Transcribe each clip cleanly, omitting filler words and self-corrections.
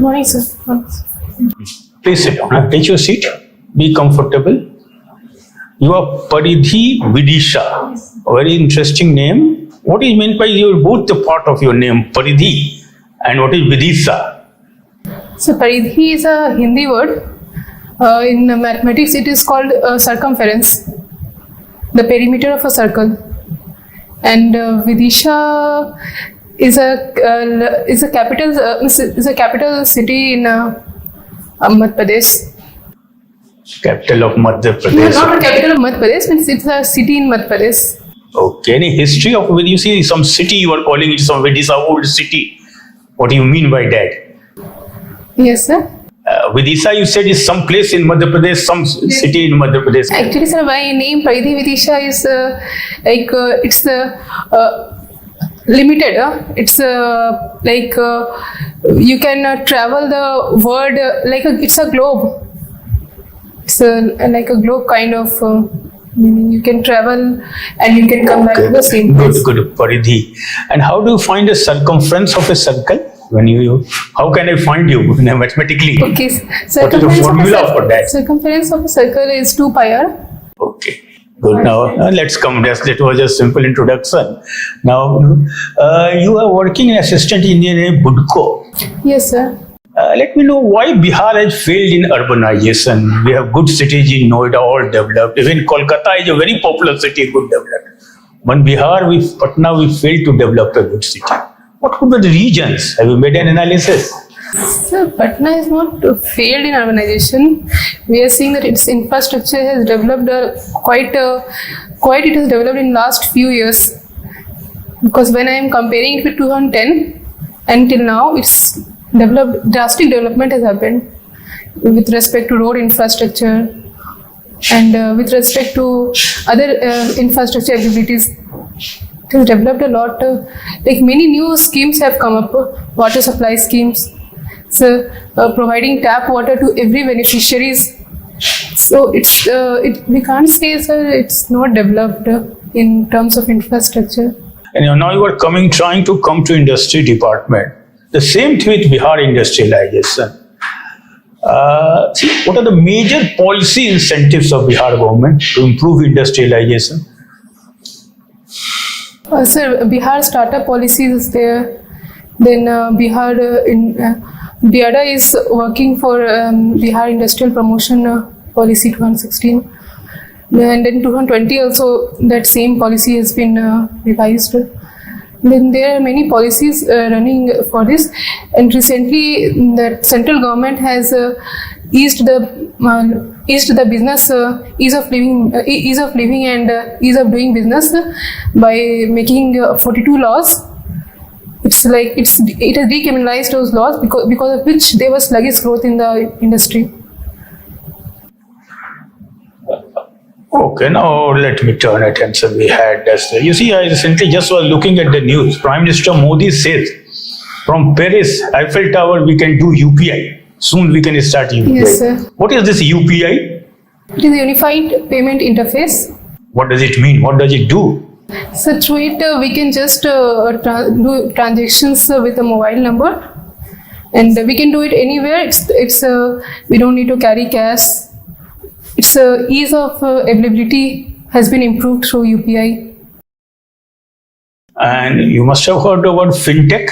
morning, sir. Please sit down. Take your seat. Be comfortable. You are Paridhi Vidisha. A very interesting name. What is meant by your both the part of your name, Paridhi, and what is Vidisha? So Paridhi is a Hindi word. In mathematics, it is called circumference, the perimeter of a circle. And Vidisha is a capital city in Madhya Pradesh. Capital of Madhya No, Pradesh. not the capital of Madhya Pradesh, but it's a city in Madhya Pradesh. Okay. Any history of when you see some city you are calling it some Vidisha old city? What do you mean by that? Yes, sir. Vidisha, you said is some place in Madhya Pradesh, some city in Madhya Pradesh. Actually, sir, my name Paridhi Vidisha is it's limited. It's you can travel the world it's a globe. It's like a globe kind of meaning. You can travel and you can come back to the same place. Good, Paridhi. And how do you find the circumference of a circle? How can I find you mathematically? Okay, What is the formula for that? Circumference of a circle is 2 pi r. Okay, good. Now let's come. That was a simple introduction. Now you are working in assistant engineer in Budco. Yes, sir. Let me know why Bihar has failed in urbanization. We have good cities in Noida, all developed. Even Kolkata is a very popular city, good developed. But Bihar, Patna, we failed to develop a good city. What could be the reasons? Have you made an analysis? Sir, Patna is not failed in urbanization. We are seeing that its infrastructure has developed quite it has developed in last few years. Because when I am comparing it with 2010 until now, it's developed, drastic development has happened with respect to road infrastructure and with respect to other infrastructure abilities. It has developed a lot. Many new schemes have come up, water supply schemes, so providing tap water to every beneficiaries. So we can't say, sir, it's not developed in terms of infrastructure. And now you are trying to come to industry department. The same thing with Bihar industrialization. See, what are the major policy incentives of Bihar government to improve industrialization? Sir, Bihar startup policies is there. Then BIADA is working for Bihar Industrial Promotion Policy 2016. And then 2020 also that same policy has been revised. Then there are many policies running for this. And recently the central government has eased the business ease of living and ease of doing business by making 42 laws. It has decriminalized those laws because of which there was sluggish growth in the industry. Okay, now let me turn attention. We had this. You see, I recently just was looking at the news. Prime Minister Modi says from Paris Eiffel Tower we can do UPI. Soon we can start UPI. Yes, sir. What is this UPI? It is a unified payment interface. What does it mean? What does it do? So through it we can just do transactions with a mobile number, and we can do it anywhere. It's we don't need to carry cash. Its ease of availability has been improved through UPI. And you must have heard the word fintech.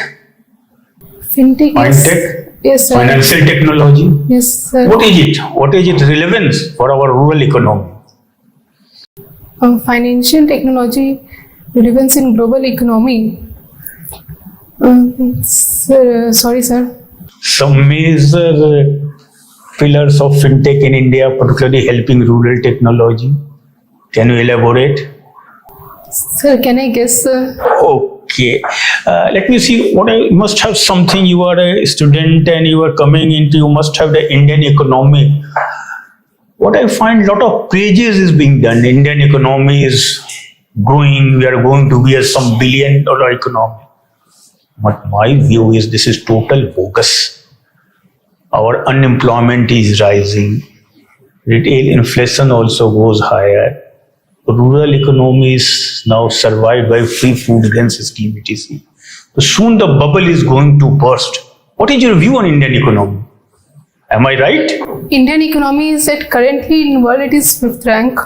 Fintech. Fintech. Yes, sir. Financial technology. Yes, sir. What is it? What is its relevance for our rural economy? Financial technology relevance in global economy. Sorry, sir. Some major pillars of fintech in India, particularly helping rural technology. Can you elaborate? Sir, can I guess? Okay. Let me see. You must have something. You are a student and you are coming into. You must have the Indian economy. What I find, lot of praises is being done. Indian economy is growing. We are going to be a some billion-dollar economy. But my view is this is total bogus. Our unemployment is rising. Retail inflation also goes higher. Rural economy is now survived by free food grains scheme, etc. So soon the bubble is going to burst. What is your view on Indian economy? Am I right? Indian economy is at currently in world it is fifth rank.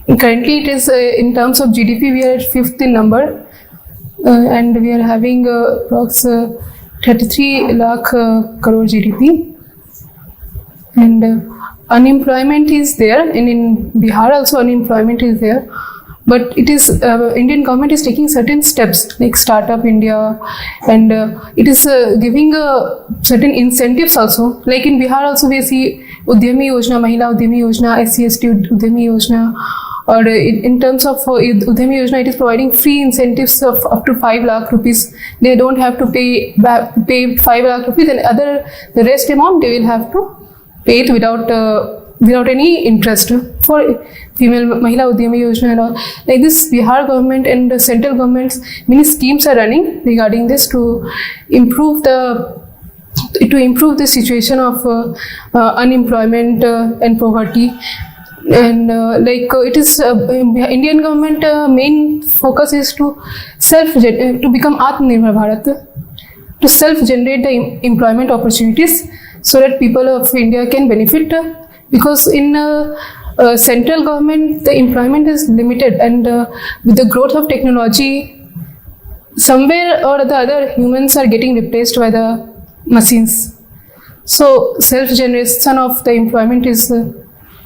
Currently it is in terms of GDP we are at fifth in number, and we are having approx 33 lakh crore GDP, and unemployment is there, and in Bihar also unemployment is there. But it is Indian government is taking certain steps like Startup India, and it is giving certain incentives also. Like in Bihar also we see Udyami Yojana, Mahila Udyami Yojana, SC/ST Udyami Yojana, or in terms of Udyami Yojana, it is providing free incentives of up to 5 lakh rupees. They don't have to pay 5 lakh rupees, and the rest amount they will have to pay it without any interest for female Mahila Udyami Yojana and all. Like this, Bihar government and the central governments, many schemes are running regarding this to improve the situation of unemployment and poverty. And it is Indian government main focus is to become Atmanirbhar Bharat, to self-generate the employment opportunities so that people of India can benefit. Because in central government, the employment is limited, and with the growth of technology, somewhere or the other, humans are getting replaced by the machines. So self-generation of the employment is,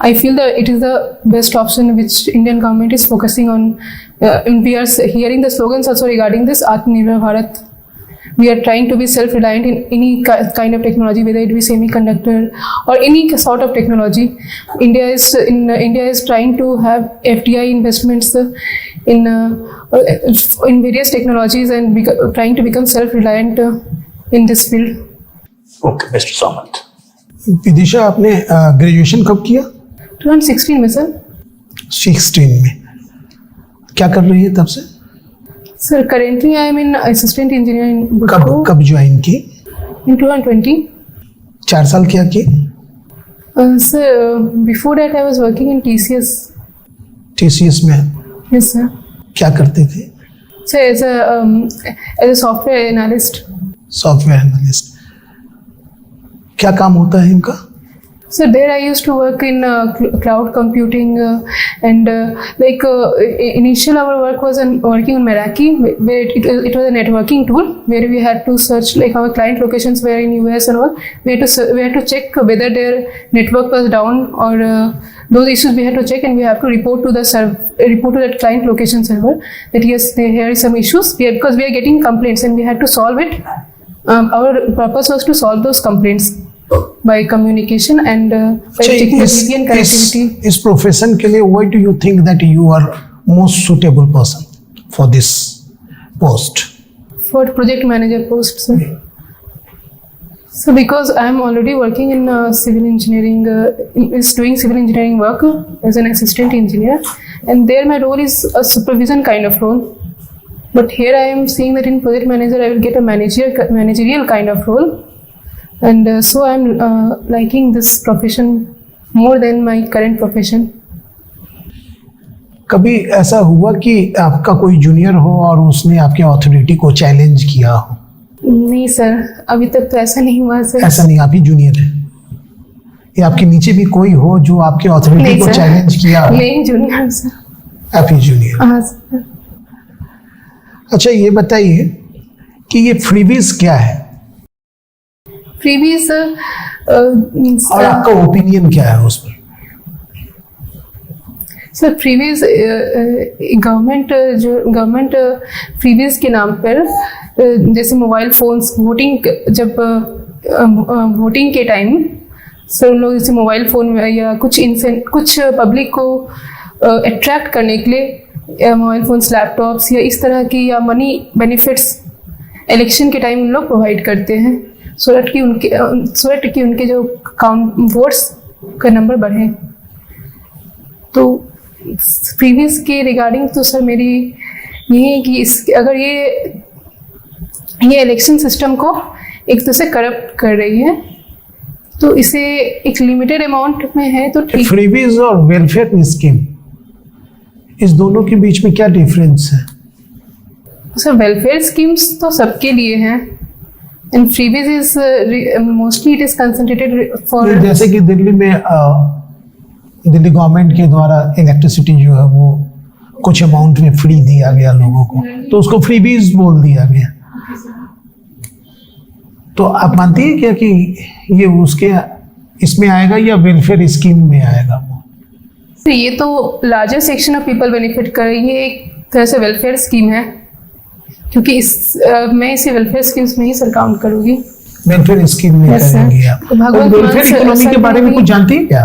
I feel that it is the best option which Indian government is focusing on. And we are hearing the slogans also regarding this Atmanirbhar Bharat. We are trying to be self-reliant in any kind of technology, whether it be semiconductor or any sort of technology. India is trying to have FDI investments in various technologies, and trying to become self-reliant in this field. Okay, Mr. Samant. Vidisha, आपने graduation कब किया? 2016 में sir. 16 में क्या कर रही है तब से? Sir, currently I am in assistant engineer in Budco. कब ज्वाइन की? In 2020. 4 साल क्या किए? Sir, before that I was working in TCS. TCS में? Yes, sir. क्या करते थे? Sir, as a software analyst. Software analyst. क्या काम होता है इनका? So there I used to work in cloud computing, and initial our work was working on Meraki, where it was a networking tool where we had to search, like our client locations were in US and all. We had to check whether their network was down, or those issues we had to check, and we have to report to that client location server that yes, here is some issues because we are getting complaints and we had to solve it. Our purpose was to solve those complaints by communication and by checking the VPN connectivity. इस profession के लिए why do you think that you are most suitable person for this post? For project manager post, sir. So because I am already working in civil engineering, doing civil engineering work as an assistant engineer, and there my role is a supervision kind of role. But here I am seeing that in project manager I will get a managerial kind of role. And so I'm liking this profession more than my current profession. कभी ऐसा हुआ कि आपका कोई junior हो और उसने आपके अथॉरिटी को चैलेंज किया हो? नहीं सर, अभी तक तो ऐसा नहीं हुआ सर. ऐसा नहीं, आप ही जूनियर है या आपके नीचे भी कोई हो जो आपके अथॉरिटी को चैलेंज किया? नहीं, जूनियर सर. आप ही जूनियर? हाँ सर. अच्छा, ये बताइए कि ये फ्रीबीज क्या है? फ्रीबीज और आपका ओपिनियन क्या है उस पर? सर, फ्रीबीज गवर्नमेंट फ्रीबीज के नाम पर जैसे मोबाइल फोन्स वोटिंग के टाइम सर उन लोग जैसे मोबाइल फोन या कुछ पब्लिक को अट्रैक्ट करने के लिए मोबाइल फोन्स, लैपटॉप्स या इस तरह की या मनी बेनिफिट्स इलेक्शन के टाइम उन लोग प्रोवाइड करते हैं सो दैट कि उनके जो वोट्स का नंबर बढ़े. तो प्रीवियस के रिगार्डिंग तो सर मेरी यही है कि अगर ये इलेक्शन सिस्टम को एक तरह से करप्ट कर रही है तो इसे एक लिमिटेड अमाउंट में है तो ठीक. फ्रीबीज और वेलफेयर स्कीम, इस दोनों के बीच में क्या डिफरेंस है? सर, वेलफेयर स्कीम्स तो सबके लिए हैं, And freebies is mostly it is concentrated for जैसे कि दिल्ली में दिल्ली गवर्नमेंट के द्वारा इलेक्ट्रिसिटी जो है वो कुछ अमाउंट में फ्री दिया गया लोगों को, तो उसको फ्रीबीज बोल दिया गया। तो आप मानती है क्या कि ये उसके इसमें आएगा या वेलफेयर स्कीम में आएगा वो? तो ये तो larger section of people benefit कर रही है, एक तरह से वेलफेयर स्कीम है, क्योंकि मैं इसे वेलफेयर स्कीम्स में ही सर काउंट करूंगी। वेलफेयर स्कीम में Yes, sir. करेंगे आप। तो भगवंत और वेलफेयर मान इकोनॉमी सर के बारे में भी- कुछ जानती है क्या?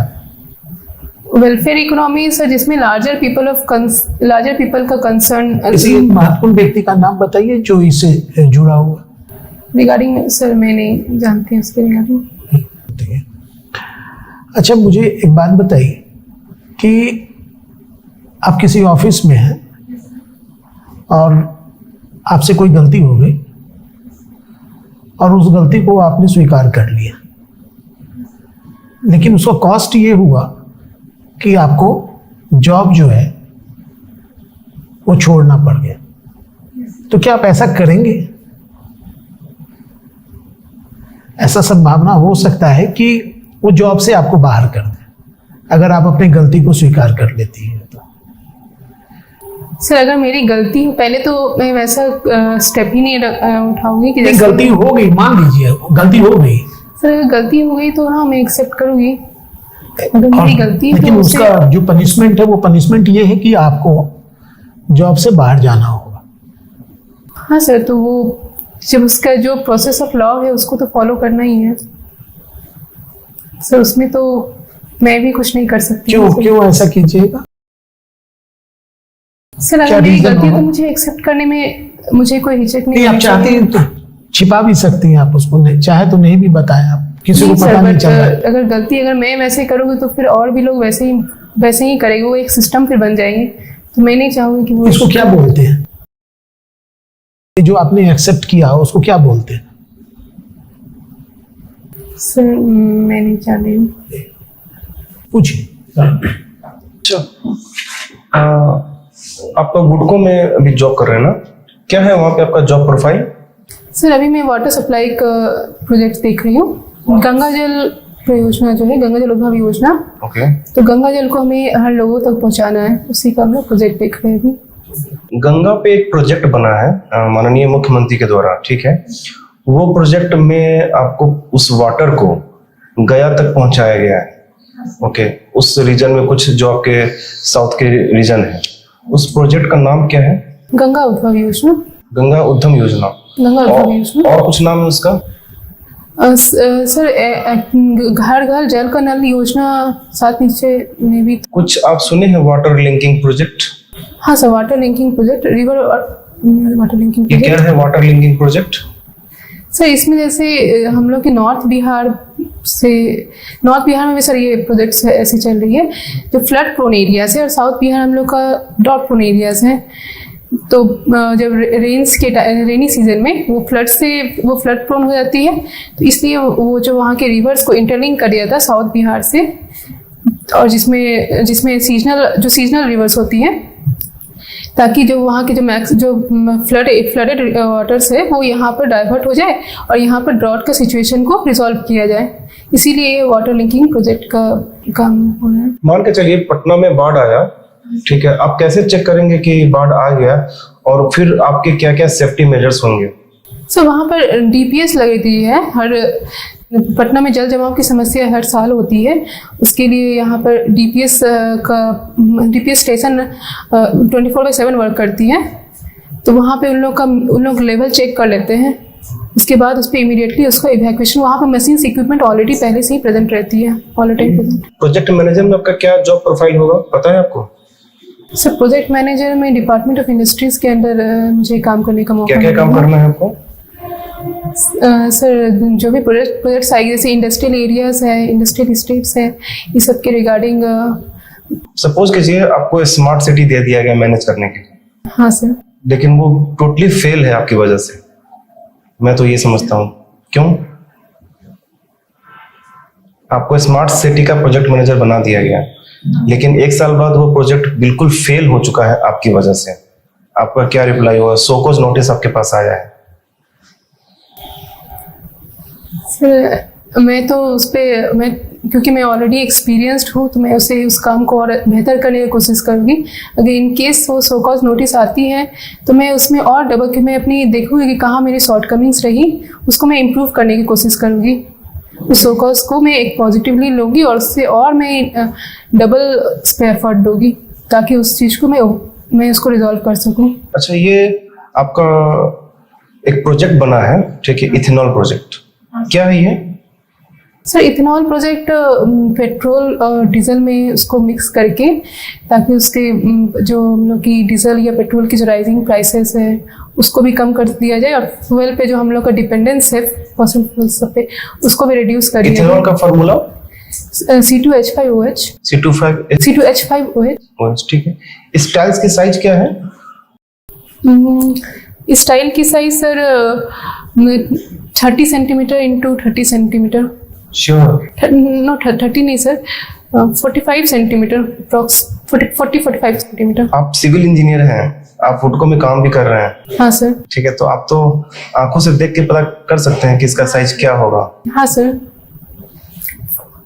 वेलफेयर इकोनॉमी सर जिसमें लार्जर पीपल का कंसर्न किसी महत्वपूर्ण व्यक्ति का नाम बताइए जो इससे जुड़ा हुआ रिगार्डिंग सर मैं नहीं जानती हूँ उसके रिगार्डिंग। अच्छा, मुझे एक बात बताइए कि आप किसी ऑफिस में हैं और आपसे कोई गलती हो गई और उस गलती को आपने स्वीकार कर लिया, लेकिन उसका कॉस्ट ये हुआ कि आपको जॉब जो है वो छोड़ना पड़ गया, तो क्या आप ऐसा करेंगे? ऐसा संभावना हो सकता है कि वो जॉब से आपको बाहर कर दे अगर आप अपनी गलती को स्वीकार कर लेती हैं तो। सर अगर मेरी गलती हो पहले तो मैं वैसा स्टेप ही नहीं उठाऊंगी कि नहीं, जैसे गलती हो गई, मान लीजिए गलती हो गई, सर अगर गलती हो गई तो हाँ मैं एक्सेप्ट करूंगी। अगर मेरी गलती है लेकिन तो उसका जो पनिशमेंट है वो पनिशमेंट ये है कि आपको जॉब से बाहर जाना होगा। हाँ सर, तो वो जब उसका जो प्रोसेस ऑफ लॉ है उसको तो फॉलो करना ही है सर, उसमें तो मैं भी कुछ नहीं कर सकती। क्यों ऐसा कीजिएगा? सर क्या अगर मेरी reason गलती है तो होगा? मुझे एक्सेप्ट करने में मुझे कोई हिचक नहीं नहीं, आप होनी चाहती चाहिए। हैं तो छिपा भी सकती हैं आप उसको, नहीं चाहे तो नहीं भी बताएं, आप किसी को नहीं सर, पता नहीं but, चल रहा है। अगर गलती अगर मैं वैसे करूँगी तो फिर और भी लोग वैसे ही करेंगे, वो एक सिस्टम फिर बन जाएंगे, तो मैं नहीं चाहूंगी कि वो इसको क्या बोलते हैं? जो आपने एक्सेप्ट किया उसको क्या बोलते हैं? सर मैं नहीं चाह रही हूँ। पूछिए। अच्छा, आप तो गुडको में अभी जॉब कर रहे हैं ना, क्या है वहाँ पे आपका जॉब प्रोफाइल? सर अभी मैं वाटर सप्लाई का प्रोजेक्ट देख रही हूँ। गंगा जल परियोजना जो है, गंगा जल उद्भव योजना, ओके। तो गंगा जल को हमें हर लोगों तक पहुँचाना है, उसी का हम लोग प्रोजेक्ट देख रहे हैं अभी। गंगा पे एक प्रोजेक्ट बना है माननीय मुख्यमंत्री के द्वारा, ठीक है। वो प्रोजेक्ट में आपको उस वाटर को गया तक पहुंचाया गया है, ओके। उस रीजन में कुछ जो आपके साउथ के रीजन है, उस प्रोजेक्ट का नाम क्या है? गंगा उद्भव योजना। गंगा उद्गम योजना। गंगा उद्भव योजना। और कुछ नाम है उसका? सर घर घर जल का नल योजना साथ नीचे में भी। कुछ आप सुने हैं वाटर लिंकिंग प्रोजेक्ट? हाँ sir, water linking project, river water linking ये प्रोजेक्ट। क्या है वाटर लिंकिंग प्रोजेक्ट? सर इसमें जैसे हम लोग के नॉर्थ बिहार में भी सर ये प्रोजेक्ट्स ऐसी चल रही है जो फ्लड प्रोन एरियाज है, और साउथ बिहार हम लोग का ड्रॉट प्रोन एरियाज हैं। तो जब रेनी सीजन में वो फ्लड प्रोन हो जाती है, तो इसलिए वो जो वहाँ के रिवर्स को इंटरलिंक कर दिया था साउथ बिहार से, और जिसमें सीजनल रिवर्स होती हैं, ताकि जो वहाँ के जो फ्लडेड वाटर्स है वो यहाँ पर डाइवर्ट हो जाए और यहाँ पर ड्रॉट का सिचुएशन को रिजॉल्व किया जाए। इसीलिए ये वाटर लिंकिंग प्रोजेक्ट का काम हो रहा है। मान के चलिए पटना में बाढ़ आया, ठीक है, आप कैसे चेक करेंगे कि बाढ़ आ गया, और फिर आपके क्या क्या सेफ्टी मेजर्स होंगे? सो वहाँ पर डीपीएस लगी है। पटना में जल जमाव की समस्या हर साल होती है, उसके लिए यहाँ पर डीपीएस स्टेशन 24/7 वर्क करती है। तो वहाँ पे उन लोग लेवल चेक कर लेते हैं, उसके बाद उस पर इमीडिएटली उसका इवैक्यूएशन, वहाँ पर मशीन्स इक्विपमेंट ऑलरेडी पहले से ही प्रेजेंट रहती है, all time present. Project manager में आपका क्या जॉब प्रोफाइल होगा, पता है आपको? सर प्रोजेक्ट मैनेजर में डिपार्टमेंट ऑफ इंडस्ट्रीज के अंदर मुझे काम करने का मौका क्या क्या काम मिला। करना है आपको? सर जो भी प्रोजेक्ट्स आएंगे, जैसे इंडस्ट्रियल एरियाज है, इंडस्ट्रियल स्टेट्स है, ये सब के रिगार्डिंग। सपोज कीजिए आपको स्मार्ट सिटी दे दिया गया मैनेज करने के लिए, हाँ सर। लेकिन वो टोटली फेल है आपकी वजह से, मैं तो ये समझता हूँ। क्यों? आपको स्मार्ट सिटी का प्रोजेक्ट मैनेजर बना दिया गया, लेकिन 1 साल बाद वो प्रोजेक्ट बिल्कुल फेल हो चुका है आपकी वजह से, आपका क्या रिप्लाई हुआ? शोकॉज नोटिस आपके पास आया है। सर मैं तो उस पर मैं क्योंकि मैं ऑलरेडी एक्सपीरियंस्ड हूँ तो मैं उस काम को और बेहतर करने की कोशिश करूँगी। अगर इन केस वो सो कॉज नोटिस आती है तो मैं उसमें और डबल कि मैं अपनी देखूँगी कि कहाँ मेरी शॉर्टकमिंग्स रही, उसको मैं इम्प्रूव करने की कोशिश करूँगी। उस सो कॉज को मैं एक पॉजिटिवली लूँगी और उससे और मैं डबल उस पर एफर्ट दूँगी ताकि उस चीज़ को मैं उसको रिजॉल्व कर सकूँ। अच्छा, ये आपका एक प्रोजेक्ट बना है, ठीक है, इथेनॉल प्रोजेक्ट, क्या है ये? सर इथेनॉल प्रोजेक्ट पेट्रोल और डीजल में उसको मिक्स करके ताकि उसके जो हम लोग की डीजल या पेट्रोल की जो राइजिंग प्राइसेस है उसको भी कम कर दिया जाए और फ्यूल पे जो हम लोग का डिपेंडेंस है फॉसिल फ्यूल्स पे उसको भी रिड्यूस कर दिया जाए। इथेनॉल का फार्मूला C2H5OH। C2H5OH, ठीक है। इस टाइल्स की साइज क्या है? इस टाइल की size sir 30 centimetre into 30 centimetre. Sure? No 30 नहीं सर, 45 सेंटीमीटर अप्रॉक्स, 40-45 सेंटीमीटर। आप सिविल इंजीनियर हैं, आप फुटको में काम भी कर रहे हैं। हाँ सर। ठीक है, तो आप तो आंखों से देख के पता कर सकते हैं कि इसका साइज क्या होगा। हाँ sir,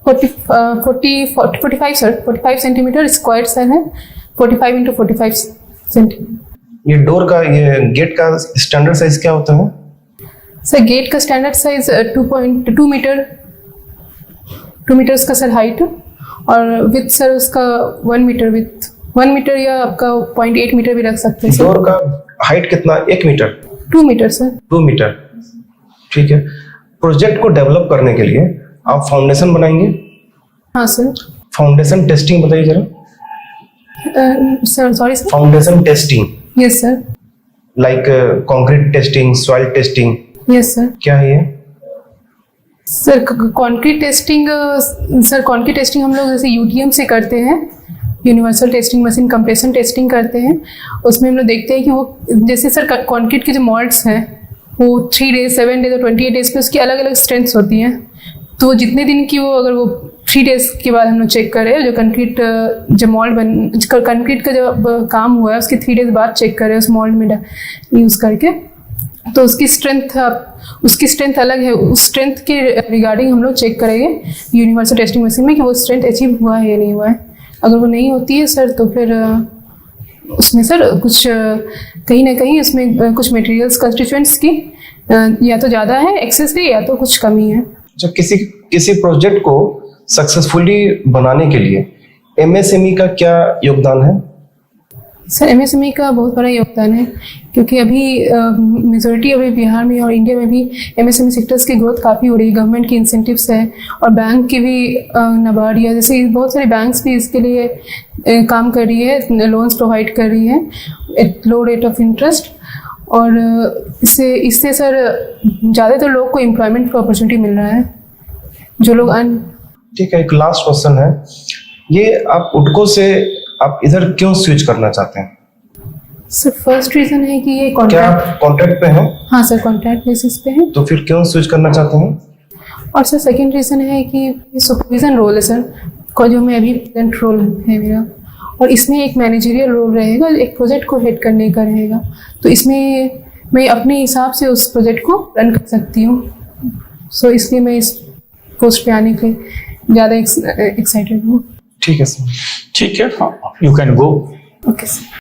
45 sir, 45 centimetre square sir है, 45 इंटू 45 सेंटीमीटर। ये डोर का, ये गेट का स्टैंडर्ड साइज क्या होता है? सर गेट का स्टैंडर्ड साइज 2 मीटर, 2 मीटर उसका सर हाइट और विथ सर उसका 1 मीटर, विथ 1 मीटर या आपका 0.8 मीटर भी रख सकते हैं। डोर का हाइट कितना? 1 मीटर? 2 metre sir. 2 मीटर, ठीक है। प्रोजेक्ट को डेवलप करने के लिए आप फाउंडेशन बनाएंगे? हाँ सर। फाउंडेशन टेस्टिंग बताइए जरा। Sir sorry sir. Foundation testing, yes sir. Like concrete testing, soil testing, yes sir. क्या है ये? Sir concrete testing, sir concrete testing हम लोग जैसे यूटीएम से करते हैं, universal testing machine compression testing करते हैं। उसमें हम लोग देखते हैं कि वो जैसे सर कंक्रीट के जो मॉड्स हैं वो 3 डेज, 7 डेज और 28 डेज पे उसकी अलग अलग स्ट्रेंथ्स होती हैं। तो वो जितने दिन की वो अगर वो 3 डेज के बाद हम लोग चेक करें, जो कंक्रीट जो मॉल्ड कंक्रीट का जब काम हुआ है उसके 3 डेज बाद चेक करें उस मॉल्ड में यूज़ करके, तो उसकी स्ट्रेंथ अलग है। उस स्ट्रेंथ के रिगार्डिंग हम लोग चेक करेंगे यूनिवर्सल टेस्टिंग मशीन में कि वो स्ट्रेंथ अचीव हुआ है या नहीं हुआ है। अगर वो नहीं होती है सर तो फिर उसमें सर कुछ कहीं ना कहीं उसमें कुछ मटेरियल्स कंस्टिट्यूएंट्स की या तो ज़्यादा है एक्सेस है या तो कुछ कमी है। जब किसी प्रोजेक्ट को सक्सेसफुली बनाने के लिए एमएसएमई का क्या योगदान है? सर एमएसएमई का बहुत बड़ा योगदान है क्योंकि अभी मेजॉरिटी अभी बिहार में और इंडिया में भी एमएसएमई सेक्टर्स की ग्रोथ काफ़ी हो रही है। गवर्नमेंट की इंसेंटिव्स है और बैंक की भी नाबार्ड या जैसे बहुत सारे बैंक्स भी इसके लिए काम कर रही है, लोन्स प्रोवाइड कर रही है at low rate of interest. और इससे सर ज़्यादातर लोग को एम्प्लॉयमेंट का अपॉर्चुनिटी मिल रहा है जो लोग ठीक है, एक लास्ट क्वेश्चन है, ये आप उटको से आप इधर क्यों स्विच करना चाहते हैं? सर फर्स्ट रीजन है कि ये क्या कॉन्ट्रैक्ट। आप कॉन्ट्रैक्ट पे हैं? हाँ सर, कॉन्ट्रैक्ट बेसिस पे है। तो फिर क्यों स्विच करना चाहते हैं? और सर सेकंड रीजन है कि सुपरविजन रोल है सर को, जो मैं अभी प्रेजेंट रोल है मेरा, और इसमें एक मैनेजरियल रोल रहेगा, एक प्रोजेक्ट को हेड करने का रहेगा। तो इसमें मैं अपने हिसाब से उस प्रोजेक्ट को रन कर सकती हूँ। सो इसलिए मैं इस पोस्ट पे आने के लिए ज़्यादा एक्साइटेड हूँ। ठीक है सर। ठीक है, you can go. Okay sir.